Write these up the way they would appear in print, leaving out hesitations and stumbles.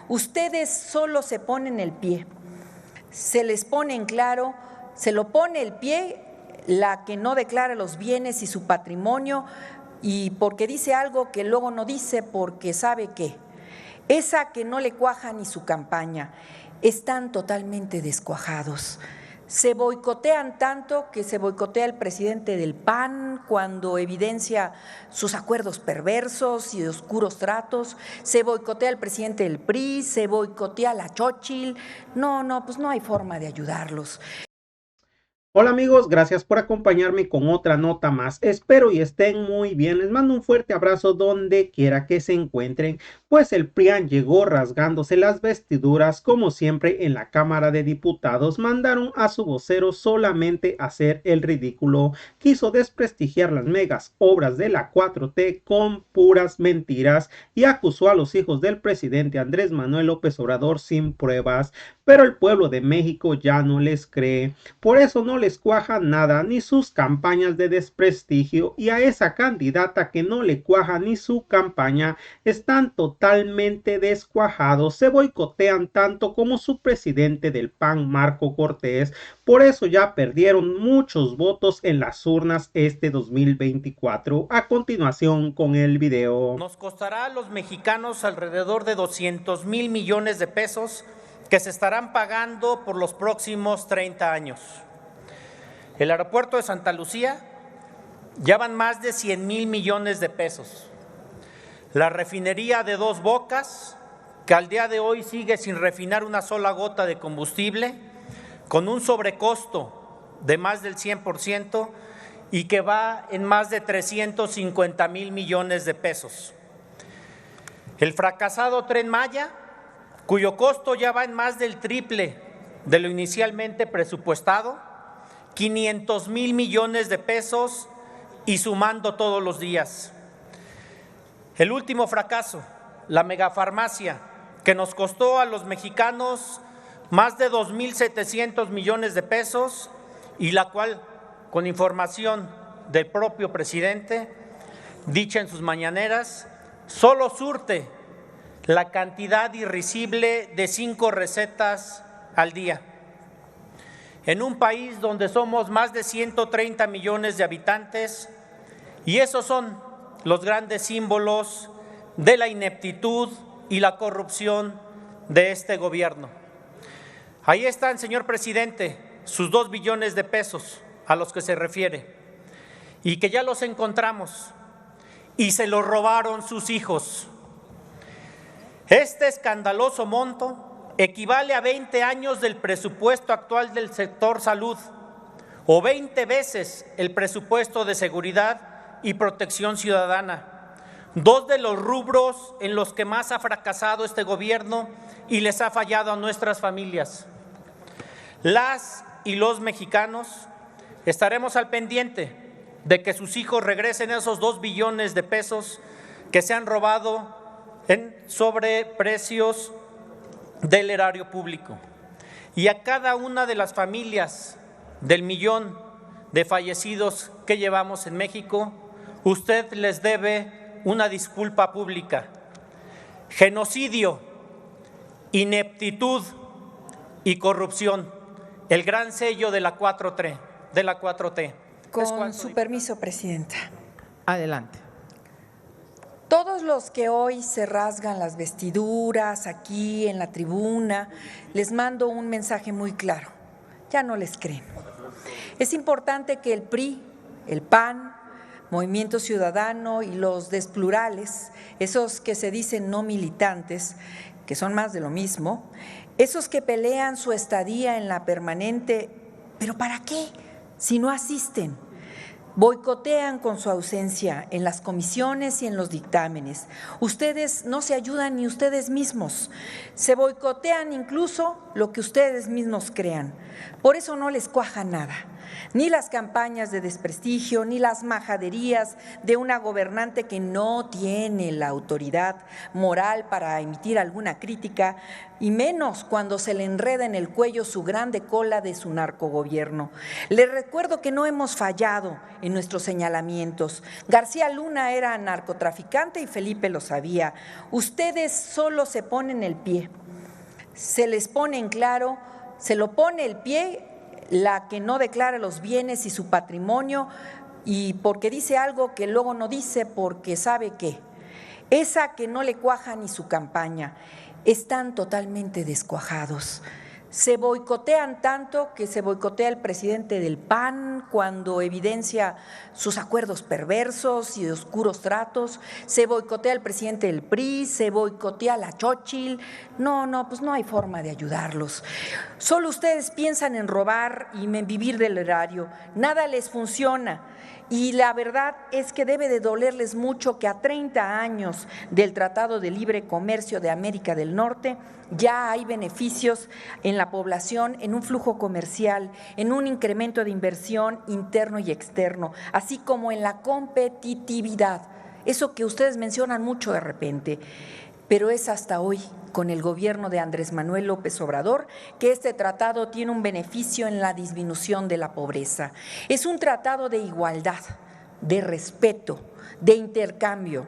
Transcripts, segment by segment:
Ustedes solo se ponen el pie, se les pone en claro, se lo pone el pie la que no declara los bienes y su patrimonio y porque dice algo que luego no dice porque sabe qué. Esa que no le cuaja ni su campaña. Están totalmente descuajados. Se boicotean tanto que se boicotea el presidente del PAN cuando evidencia sus acuerdos perversos y oscuros tratos, se boicotea el presidente del PRI, se boicotea la Xóchitl. Pues no hay forma de ayudarlos. Hola amigos, gracias por acompañarme con otra nota más. Espero y estén muy bien. Les mando un fuerte abrazo donde quiera que se encuentren. Pues el PRIAN llegó rasgándose las vestiduras como siempre en la Cámara de Diputados. Mandaron a su vocero solamente a hacer el ridículo. Quiso desprestigiar las megas obras de la 4T con puras mentiras y acusó a los hijos del presidente Andrés Manuel López Obrador sin pruebas. Pero el pueblo de México ya no les cree. Por eso no les cuaja nada ni sus campañas de desprestigio y a esa candidata que no le cuaja ni su campaña están totalmente descuajados, se boicotean tanto como su presidente del PAN Marco Cortés, por eso ya perdieron muchos votos en las urnas este 2024. A continuación con el video. Nos costará a los mexicanos alrededor de 200,000 millones de pesos que se estarán pagando por los próximos 30 años. El aeropuerto de Santa Lucía ya van más de 100,000 millones de pesos. La refinería de Dos Bocas, que al día de hoy sigue sin refinar una sola gota de combustible, con un sobrecosto de más del 100% y que va en más de 350,000 millones de pesos. El fracasado Tren Maya, cuyo costo ya va en más del triple de lo inicialmente presupuestado, 500,000 millones de pesos y sumando todos los días. El último fracaso, la megafarmacia, que nos costó a los mexicanos más de 2,700 millones de pesos y la cual, con información del propio presidente, dicha en sus mañaneras, solo surte la cantidad irrisible de 5 recetas al día. En un país donde somos más de 130 millones de habitantes, y esos son los grandes símbolos de la ineptitud y la corrupción de este gobierno. Ahí están, señor presidente, sus 2 billones de pesos a los que se refiere, y que ya los encontramos, y se los robaron sus hijos. Este escandaloso monto equivale a 20 años del presupuesto actual del sector salud o 20 veces el presupuesto de seguridad y protección ciudadana, 2 de los rubros en los que más ha fracasado este gobierno y les ha fallado a nuestras familias. Las y los mexicanos estaremos al pendiente de que sus hijos regresen esos 2 billones de pesos que se han robado en sobreprecios del erario público. Y a cada una de las familias del millón de fallecidos que llevamos en México, usted les debe una disculpa pública. Genocidio, ineptitud y corrupción, el gran sello de la 4T. Con su permiso, presidenta. Adelante. Todos los que hoy se rasgan las vestiduras aquí en la tribuna, les mando un mensaje muy claro. Ya no les creen. Es importante que el PRI, el PAN, Movimiento Ciudadano y los desplurales, esos que se dicen no militantes, que son más de lo mismo, esos que pelean su estadía en la permanente, ¿pero para qué? Si no asisten. Boicotean con su ausencia en las comisiones y en los dictámenes. Ustedes no se ayudan ni ustedes mismos. Se boicotean incluso lo que ustedes mismos crean. Por eso no les cuaja nada. Ni las campañas de desprestigio, ni las majaderías de una gobernante que no tiene la autoridad moral para emitir alguna crítica, y menos cuando se le enreda en el cuello su grande cola de su narcogobierno. Les recuerdo que no hemos fallado en nuestros señalamientos. García Luna era narcotraficante y Felipe lo sabía. Ustedes solo se ponen el pie. Se les pone en claro, se lo pone el pie la que no declara los bienes y su patrimonio, y porque dice algo que luego no dice porque sabe qué. Esa que no le cuaja ni su campaña. Están totalmente descuajados. Se boicotean tanto que se boicotea el presidente del PAN cuando evidencia sus acuerdos perversos y oscuros tratos, se boicotea el presidente del PRI, se boicotea la Xóchitl. No, pues no hay forma de ayudarlos. Solo ustedes piensan en robar y en vivir del erario, nada les funciona. Y la verdad es que debe de dolerles mucho que a 30 años del Tratado de Libre Comercio de América del Norte ya hay beneficios en la población, en un flujo comercial, en un incremento de inversión interno y externo, así como en la competitividad. Eso que ustedes mencionan mucho de repente. Pero es hasta hoy, con el gobierno de Andrés Manuel López Obrador, que este tratado tiene un beneficio en la disminución de la pobreza. Es un tratado de igualdad, de respeto, de intercambio,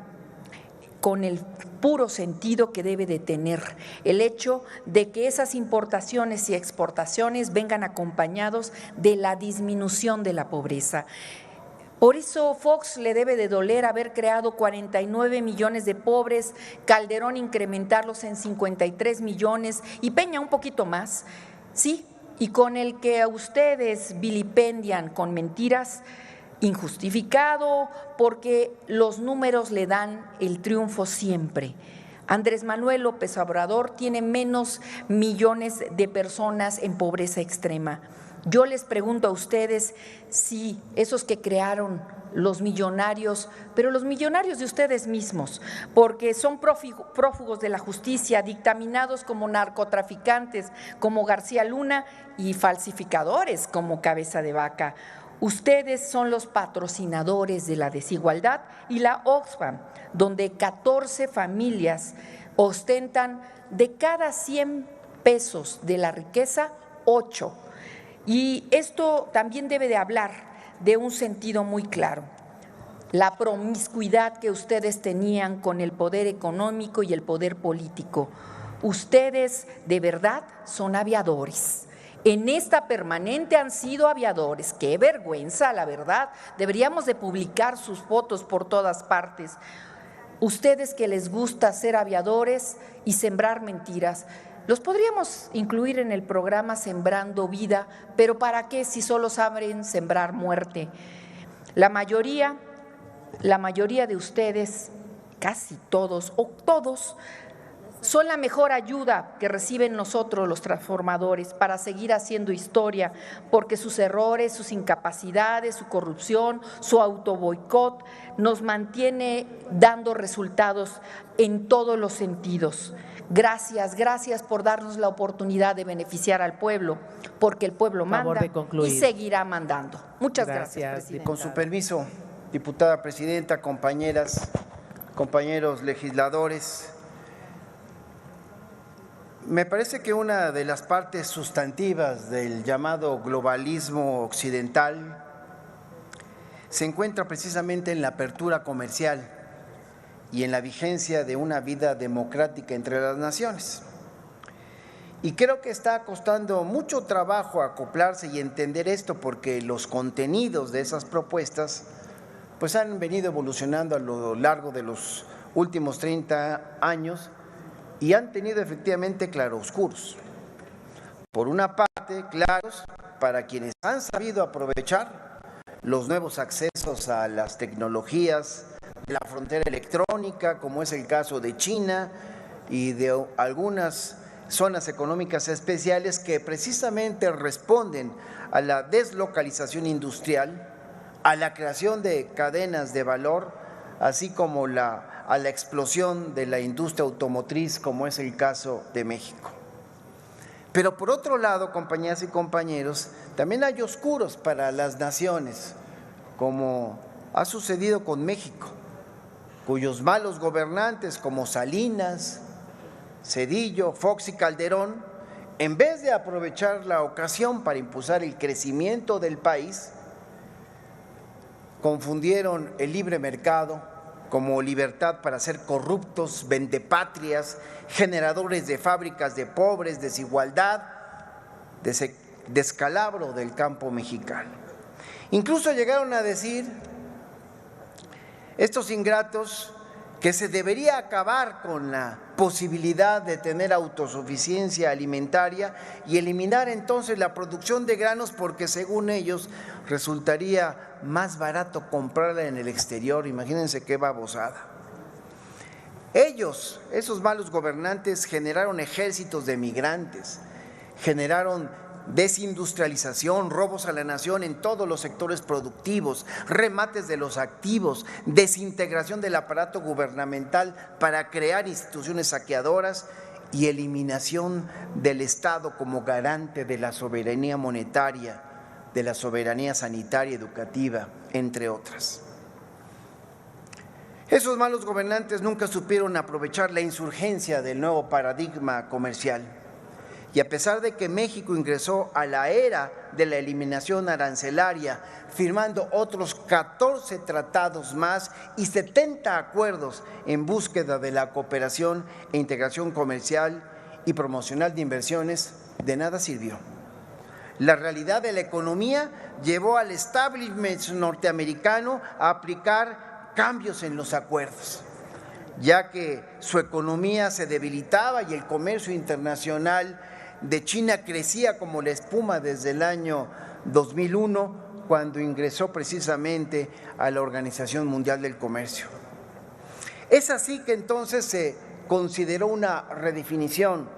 con el puro sentido que debe de tener el hecho de que esas importaciones y exportaciones vengan acompañados de la disminución de la pobreza. Por eso Fox le debe de doler haber creado 49 millones de pobres, Calderón incrementarlos en 53 millones y Peña un poquito más, sí, y con el que a ustedes vilipendian con mentiras, injustificado, porque los números le dan el triunfo siempre. Andrés Manuel López Obrador tiene menos millones de personas en pobreza extrema. Yo les pregunto a ustedes si esos que crearon los millonarios, pero los millonarios de ustedes mismos, porque son prófugos de la justicia, dictaminados como narcotraficantes, como García Luna, y falsificadores como Cabeza de Vaca. Ustedes son los patrocinadores de la desigualdad y la Oxfam, donde 14 familias ostentan de cada 100 pesos de la riqueza, 8. Y esto también debe de hablar de un sentido muy claro. La promiscuidad que ustedes tenían con el poder económico y el poder político. Ustedes de verdad son aviadores. En esta permanente han sido aviadores. ¡Qué vergüenza, la verdad! Deberíamos de publicar sus fotos por todas partes. Ustedes que les gusta ser aviadores y sembrar mentiras, los podríamos incluir en el programa Sembrando Vida, pero ¿para qué si solo saben sembrar muerte? La mayoría de ustedes, casi todos o todos, son la mejor ayuda que reciben nosotros los transformadores para seguir haciendo historia, porque sus errores, sus incapacidades, su corrupción, su autoboicot nos mantiene dando resultados en todos los sentidos. Gracias por darnos la oportunidad de beneficiar al pueblo, porque el pueblo manda y seguirá mandando. Muchas gracias, presidenta. Con su permiso, diputada presidenta, compañeras, compañeros legisladores, me parece que una de las partes sustantivas del llamado globalismo occidental se encuentra precisamente en la apertura comercial y en la vigencia de una vida democrática entre las naciones. Y creo que está costando mucho trabajo acoplarse y entender esto, porque los contenidos de esas propuestas pues han venido evolucionando a lo largo de los últimos 30 años y han tenido efectivamente claroscuros. Por una parte, claros para quienes han sabido aprovechar los nuevos accesos a las tecnologías de la frontera electrónica, como es el caso de China y de algunas zonas económicas especiales que precisamente responden a la deslocalización industrial, a la creación de cadenas de valor, así como a la explosión de la industria automotriz, como es el caso de México. Pero por otro lado, compañeras y compañeros, también hay oscuros para las naciones, como ha sucedido con México, cuyos malos gobernantes como Salinas, Zedillo, Fox y Calderón, en vez de aprovechar la ocasión para impulsar el crecimiento del país, confundieron el libre mercado como libertad para ser corruptos, vendepatrias, generadores de fábricas de pobres, desigualdad, descalabro del campo mexicano. Incluso llegaron a decir estos ingratos que se debería acabar con la posibilidad de tener autosuficiencia alimentaria y eliminar entonces la producción de granos porque según ellos resultaría más barato comprarla en el exterior. Imagínense qué babosada. Ellos, esos malos gobernantes, generaron ejércitos de migrantes, generaron desindustrialización, robos a la nación en todos los sectores productivos, remates de los activos, desintegración del aparato gubernamental para crear instituciones saqueadoras y eliminación del Estado como garante de la soberanía monetaria, de la soberanía sanitaria y educativa, entre otras. Esos malos gobernantes nunca supieron aprovechar la insurgencia del nuevo paradigma comercial. Y a pesar de que México ingresó a la era de la eliminación arancelaria, firmando otros 14 tratados más y 70 acuerdos en búsqueda de la cooperación e integración comercial y promocional de inversiones, de nada sirvió. La realidad de la economía llevó al establishment norteamericano a aplicar cambios en los acuerdos, ya que su economía se debilitaba y el comercio internacional de China crecía como la espuma desde el año 2001, cuando ingresó precisamente a la Organización Mundial del Comercio. Es así que entonces se consideró una redefinición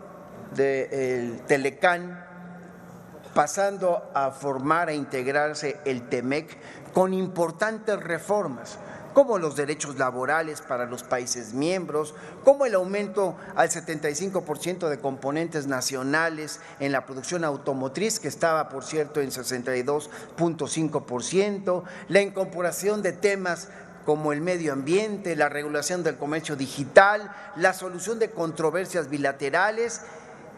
del Telecán, pasando a formar e integrarse el TEMEC con importantes reformas, como los derechos laborales para los países miembros, como el aumento al 75% de componentes nacionales en la producción automotriz, que estaba, por cierto, en 62.5%, la incorporación de temas como el medio ambiente, la regulación del comercio digital, la solución de controversias bilaterales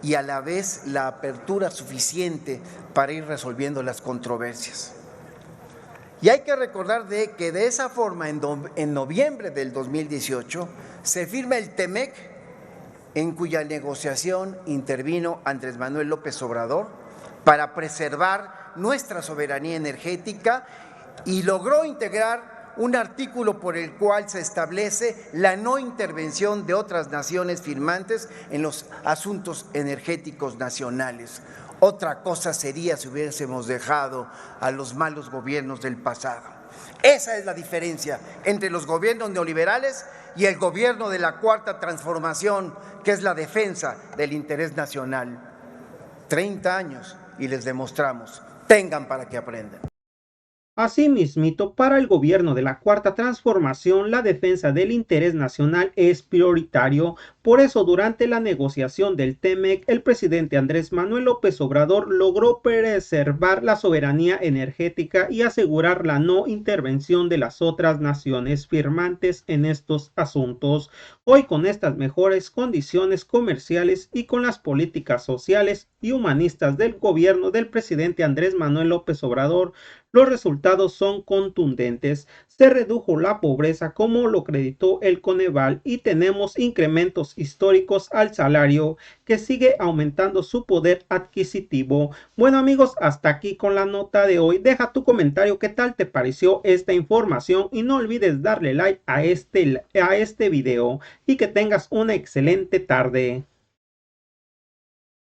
y a la vez la apertura suficiente para ir resolviendo las controversias. Y hay que recordar que de esa forma, en noviembre del 2018, se firma el TEMEC, en cuya negociación intervino Andrés Manuel López Obrador para preservar nuestra soberanía energética y logró integrar un artículo por el cual se establece la no intervención de otras naciones firmantes en los asuntos energéticos nacionales. Otra cosa sería si hubiésemos dejado a los malos gobiernos del pasado. Esa es la diferencia entre los gobiernos neoliberales y el gobierno de la Cuarta Transformación, que es la defensa del interés nacional. 30 años y les demostramos, tengan para que aprendan. Asimismo, para el gobierno de la Cuarta Transformación, la defensa del interés nacional es prioritario. Por eso, durante la negociación del TEMEC, el presidente Andrés Manuel López Obrador logró preservar la soberanía energética y asegurar la no intervención de las otras naciones firmantes en estos asuntos. Hoy, con estas mejores condiciones comerciales y con las políticas sociales y humanistas del gobierno del presidente Andrés Manuel López Obrador, los resultados son contundentes. Se redujo la pobreza como lo acreditó el Coneval y tenemos incrementos históricos al salario que sigue aumentando su poder adquisitivo. Bueno amigos, hasta aquí con la nota de hoy. Deja tu comentario qué tal te pareció esta información y no olvides darle like a este video y que tengas una excelente tarde.